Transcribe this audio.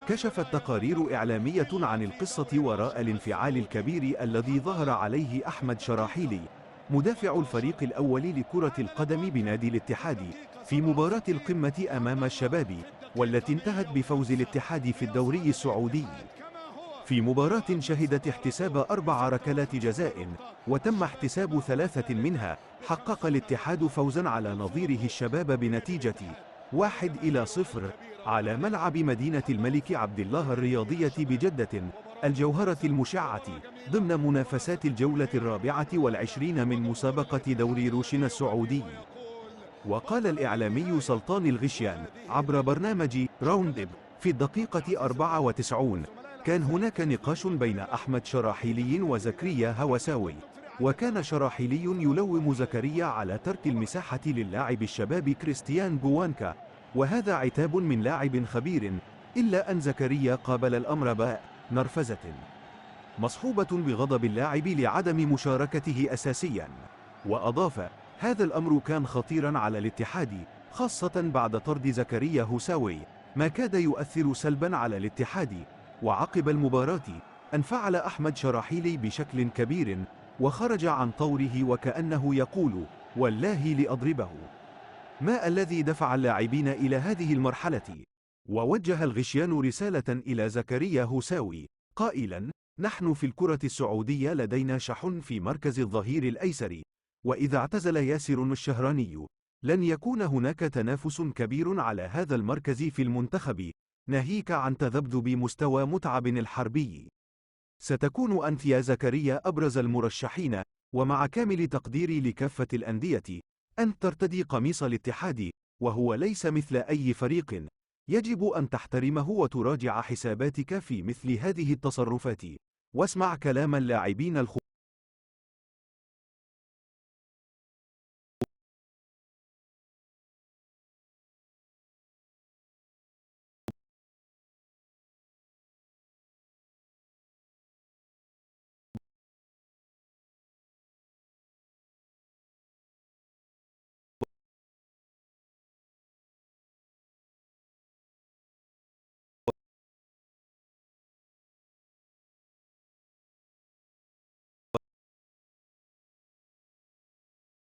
كشفت تقارير إعلامية عن القصة وراء الانفعال الكبير الذي ظهر عليه أحمد شراحيلي، مدافع الفريق الأول لكرة القدم بنادي الاتحاد، في مباراة القمة أمام الشباب، والتي انتهت بفوز الاتحاد في الدوري السعودي. في مباراة شهدت احتساب 4 ركلات جزاء، وتم احتساب 3 منها، حقق الاتحاد فوزا على نظيره الشباب بنتيجة 1-0 على ملعب مدينة الملك عبد الله الرياضية بجدة الجوهرة المشعة، ضمن منافسات الجولة 24 من مسابقة دوري روشن السعودي. وقال الإعلامي سلطان الغشيان عبر برنامج راوندب في الدقيقة 94: كان هناك نقاش بين أحمد شراحيلي وزكريا هوساوي، وكان شراحيلي يلوم زكريا على ترك المساحة للاعب الشباب كريستيان بوانكا، وهذا عتاب من لاعب خبير، إلا أن زكريا قابل الأمر بنرفزة مصحوبة بغضب اللاعب لعدم مشاركته أساسيا. وأضاف: هذا الأمر كان خطيرا على الاتحاد، خاصة بعد طرد زكريا هوساوي، ما كاد يؤثر سلبا على الاتحاد. وعقب المباراة انفعل أحمد شراحيلي بشكل كبير، وخرج عن طوره وكأنه يقول: والله لأضربه. ما الذي دفع اللاعبين إلى هذه المرحلة؟ ووجه الغشيان رسالة إلى زكريا هوساوي قائلا: نحن في الكرة السعودية لدينا شح في مركز الظهير الأيسر، وإذا اعتزل ياسر الشهراني لن يكون هناك تنافس كبير على هذا المركز في المنتخب، ناهيك عن تذبذب مستوى متعب الحربي. ستكون أنت يا زكريا أبرز المرشحين، ومع كامل تقديري لكافة الأندية، أن ترتدي قميص الاتحاد، وهو ليس مثل أي فريق، يجب أن تحترمه وتراجع حساباتك في مثل هذه التصرفات. واسمع كلام اللاعبين